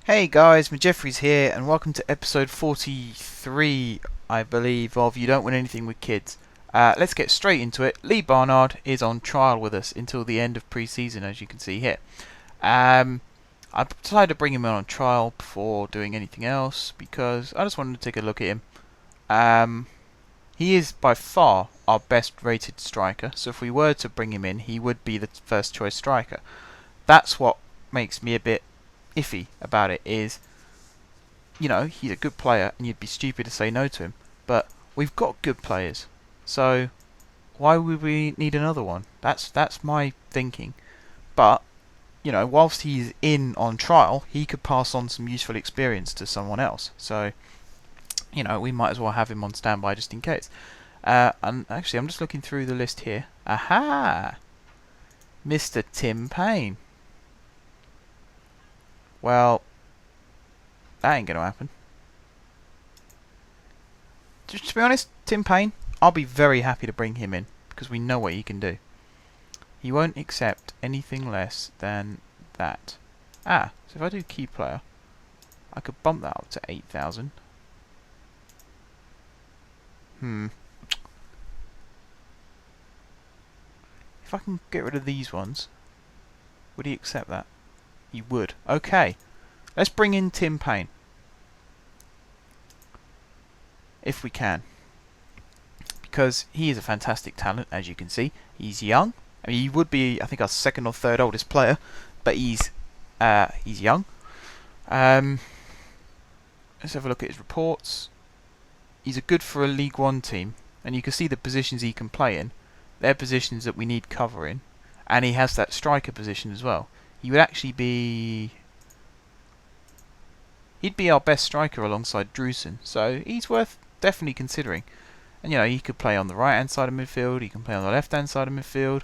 Hey guys, Jeffries here, and welcome to episode 43, I believe, of You Don't Win Anything with Kids. Let's get straight into it. Lee Barnard is on trial with us until the end of pre-season, as you can see here. I decided to bring him on trial before doing anything else because I just wanted to take a look at him. He is by far our best rated striker, so if we were to bring him in, he would be the first choice striker. That's what makes me a bit iffy about it is, he's a good player and you'd be stupid to say no to him. But we've got good players, so why would we need another one? That's my thinking. But, whilst he's in on trial, he could pass on some useful experience to someone else. So, we might as well have him on standby just in case. And actually, I'm just looking through the list here. Aha! Mr. Tim Payne. Well, that ain't going to happen. Just to be honest, Tim Payne, I'll be very happy to bring him in because we know what he can do. He won't accept anything less than that. So if I do key player, I could bump that up to 8,000. If I can get rid of these ones, would he accept that? He would. Okay. Let's bring in Tim Payne. If we can. Because he is a fantastic talent, as you can see. He's young. I mean, he would be, I think, our second or third oldest player. But he's young. Let's have a look at his reports. He's a good for a League One team. And you can see the positions he can play in. They're positions that we need covering. And he has that striker position as well. He would actually be... He'd be our best striker alongside Drusen, so he's worth definitely considering. And he could play on the right hand side of midfield, he can play on the left hand side of midfield.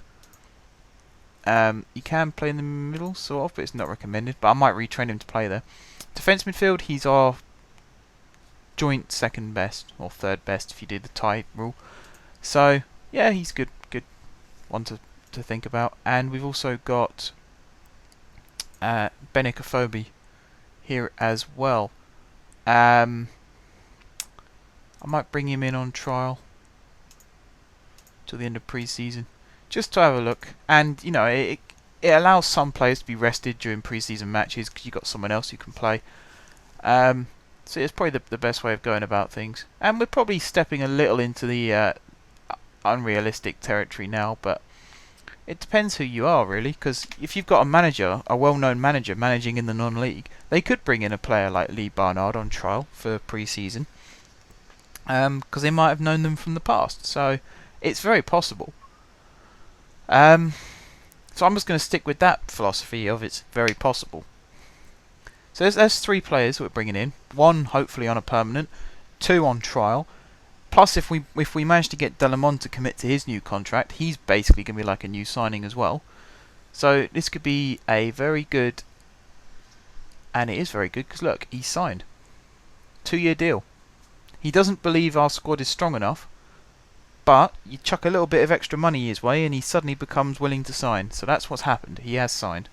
He can play in the middle, sort of, but it's not recommended. But I might retrain him to play there. Defence midfield, he's our joint second best, or third best if you did the tie rule. So, yeah, he's good one to think about. And we've also got Benik Afobe here as well. I might bring him in on trial till the end of pre-season just to have a look. And it allows some players to be rested during pre-season matches because you've got someone else who can play. So it's probably the best way of going about things. And we're probably stepping a little into the unrealistic territory now, but it depends who you are, really, because if you've got a well-known manager managing in the non-league, they could bring in a player like Lee Barnard on trial for pre-season, because they might have known them from the past. So it's very possible. So I'm just going to stick with that philosophy of it's very possible. So there's 3 players that we're bringing in. 1 hopefully on a permanent, 2 on trial. Plus, if we manage to get Delamont to commit to his new contract, he's basically going to be like a new signing as well. So this could be a very good, and it is very good because look, he's signed. 2-year deal. He doesn't believe our squad is strong enough, but you chuck a little bit of extra money his way, and he suddenly becomes willing to sign. So that's what's happened. He has signed.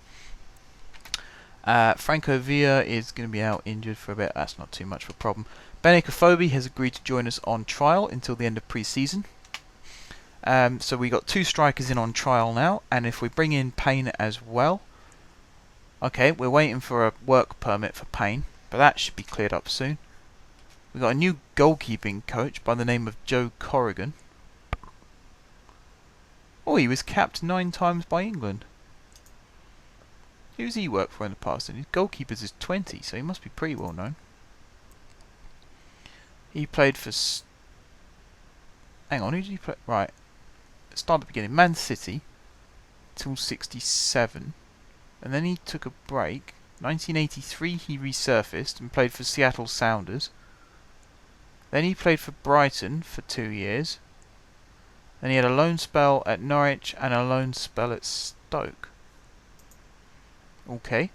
Franco Villa is going to be out injured for a bit. That's not too much of a problem. Benik Afobe has agreed to join us on trial until the end of pre-season. So we got 2 strikers in on trial now, and if we bring in Payne as well, okay, we're waiting for a work permit for Payne, but that should be cleared up soon. We've got a new goalkeeping coach by the name of Joe Corrigan. Oh, he was capped 9 times by England. Who's he worked for in the past? And his goalkeepers is 20, so he must be pretty well known. He played for... Hang on, who did he play? Right. Start at the beginning. Man City. Till 67. And then he took a break. 1983 he resurfaced and played for Seattle Sounders. Then he played for Brighton for 2 years. Then he had a loan spell at Norwich and a loan spell at Stoke. Okay.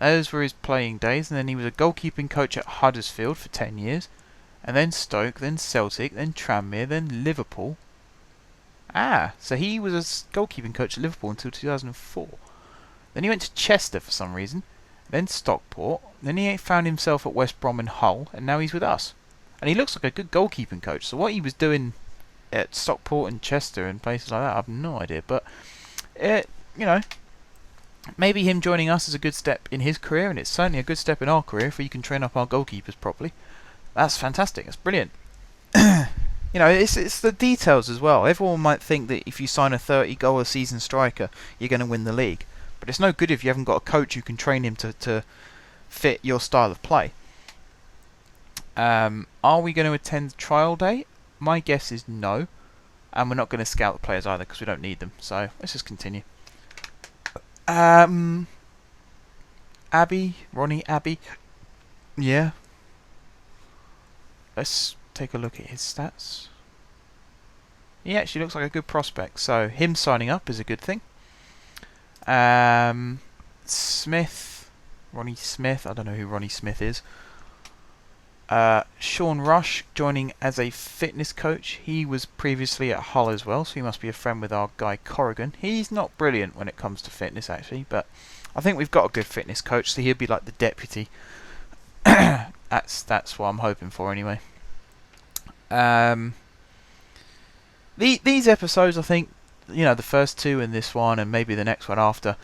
Those were his playing days, and then he was a goalkeeping coach at Huddersfield for 10 years, and then Stoke, then Celtic, then Tranmere, then Liverpool. So he was a goalkeeping coach at Liverpool until 2004. Then he went to Chester for some reason, then Stockport, then he found himself at West Brom and Hull, and now he's with us. And he looks like a good goalkeeping coach. So what he was doing at Stockport and Chester and places like that, I have no idea. But, you know, maybe him joining us is a good step in his career, and it's certainly a good step in our career if we can train up our goalkeepers properly. That's fantastic. That's brilliant. You know, it's the details as well. Everyone might think that if you sign a 30-goal a season striker, you're going to win the league. But it's no good if you haven't got a coach who can train him to fit your style of play. Are we going to attend trial day? My guess is no. And we're not going to scout the players either because we don't need them. So let's just continue. Ronnie Abbey. Yeah. Let's take a look at his stats. He actually looks like a good prospect. So him signing up is a good thing. Smith. Ronnie Smith. I don't know who Ronnie Smith is. Sean Rush joining as a fitness coach. He was previously at Hull as well, so he must be a friend with our guy Corrigan. He's not brilliant when it comes to fitness actually, but I think we've got a good fitness coach, so he'll be like the deputy. That's what I'm hoping for anyway. These episodes, I think, you know, the first two and this one and maybe the next one after,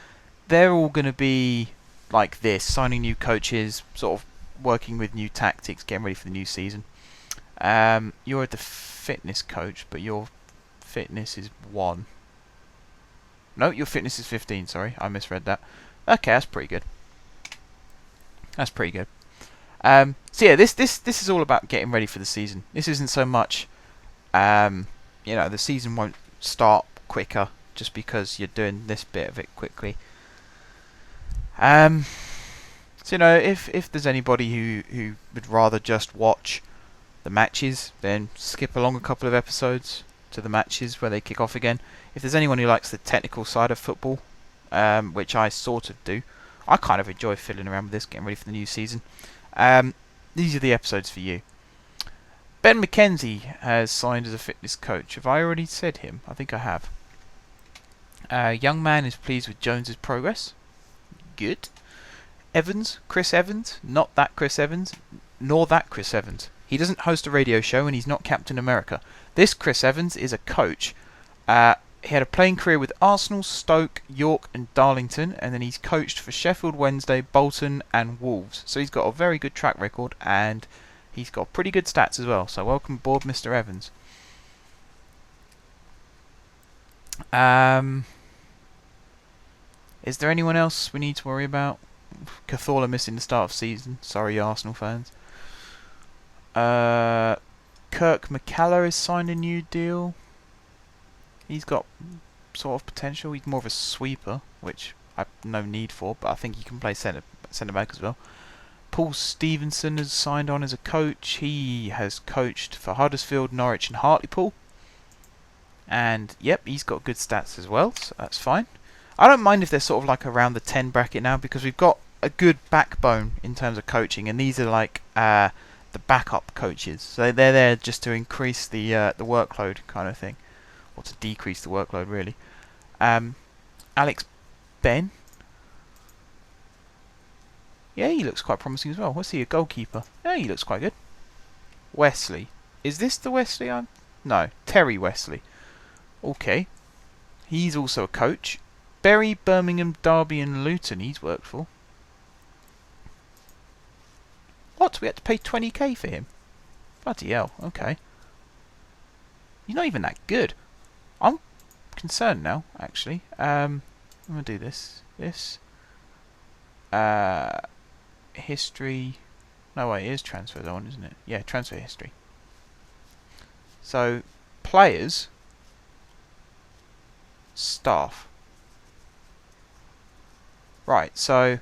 they're all going to be like this, signing new coaches, sort of working with new tactics, getting ready for the new season. You're the fitness coach, but your fitness is 1. No, your fitness is 15, sorry, I misread that. Okay, that's pretty good. That's pretty good. So yeah, this is all about getting ready for the season. This isn't so much, you know, the season won't start quicker just because you're doing this bit of it quickly. So, you know, if there's anybody who would rather just watch the matches, then skip along a couple of episodes to the matches where they kick off again. If there's anyone who likes the technical side of football, which I sort of do, I kind of enjoy fiddling around with this, getting ready for the new season. These are the episodes for you. Ben McKenzie has signed as a fitness coach. Have I already said him? I think I have. Young man is pleased with Jones's progress. Good. Evans, Chris Evans, not that Chris Evans, nor that Chris Evans. He doesn't host a radio show and he's not Captain America. This Chris Evans is a coach. He had a playing career with Arsenal, Stoke, York and Darlington, and then he's coached for Sheffield Wednesday, Bolton and Wolves. So he's got a very good track record and he's got pretty good stats as well. So welcome aboard, Mr. Evans. Is there anyone else we need to worry about? Cazorla missing the start of season. Sorry, Arsenal fans. Kirk McCallum has signed a new deal. He's got sort of potential. He's more of a sweeper, which I've no need for, but I think he can play centre back as well. Paul Stevenson has signed on as a coach. He has coached for Huddersfield, Norwich and Hartlepool. And, yep, he's got good stats as well, so that's fine. I don't mind if they're sort of like around the 10 bracket now, because we've got a good backbone in terms of coaching, and these are like the backup coaches. So they're there just to increase the workload kind of thing, or to decrease the workload really. Alex Ben. Yeah, he looks quite promising as well. What's he, a goalkeeper? Yeah, he looks quite good. Wesley. Is this the Wesley I'm... No, Terry Wesley. Okay. He's also a coach. Bury, Birmingham, Derby and Luton he's worked for. What? We had to pay 20k for him? Bloody hell, okay. He's not even that good. I'm concerned now, actually. I'm going to do this. History. No, wait, it is transfer on, isn't it? Yeah, transfer history. So, players. Staff. Right, so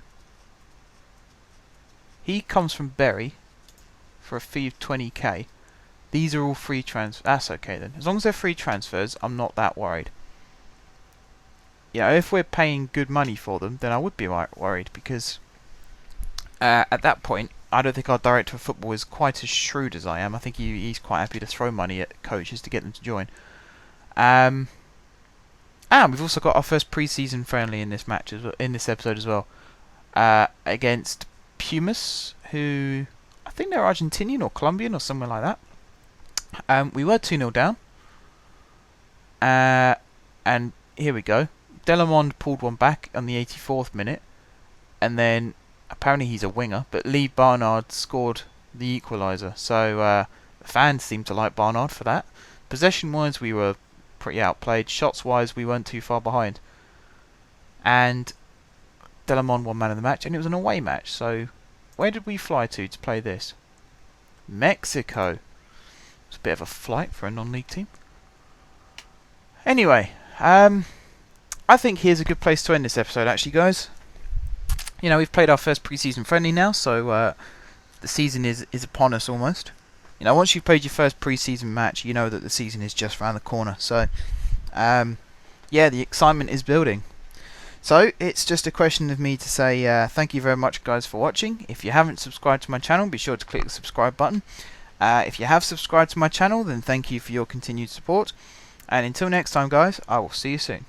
he comes from Bury for a fee of 20k. These are all free transfers. That's okay then. As long as they're free transfers, I'm not that worried. Yeah, if we're paying good money for them, then I would be worried, because at that point, I don't think our director of football is quite as shrewd as I am. I think he's quite happy to throw money at coaches to get them to join. And we've also got our first pre-season friendly in this match, in this episode as well. against Pumas, who I think they're Argentinian or Colombian or somewhere like that. We were 2-0 down. And here we go. Delamond pulled one back on the 84th minute, and then apparently he's a winger, but Lee Barnard scored the equaliser. So the fans seem to like Barnard for that. Possession-wise, we were pretty outplayed. Shots-wise, we weren't too far behind. And Delamond won man of the match, and it was an away match. So where did we fly to play this? Mexico. It's a bit of a flight for a non-league team. Anyway, I think here's a good place to end this episode, actually, guys. You know, we've played our first pre-season friendly now, so the season is upon us almost. You know, once you've played your first pre-season match, you know that the season is just around the corner. So, yeah, the excitement is building. So, it's just a question of me to say thank you very much, guys, for watching. If you haven't subscribed to my channel, be sure to click the subscribe button. If you have subscribed to my channel, then thank you for your continued support. And until next time, guys, I will see you soon.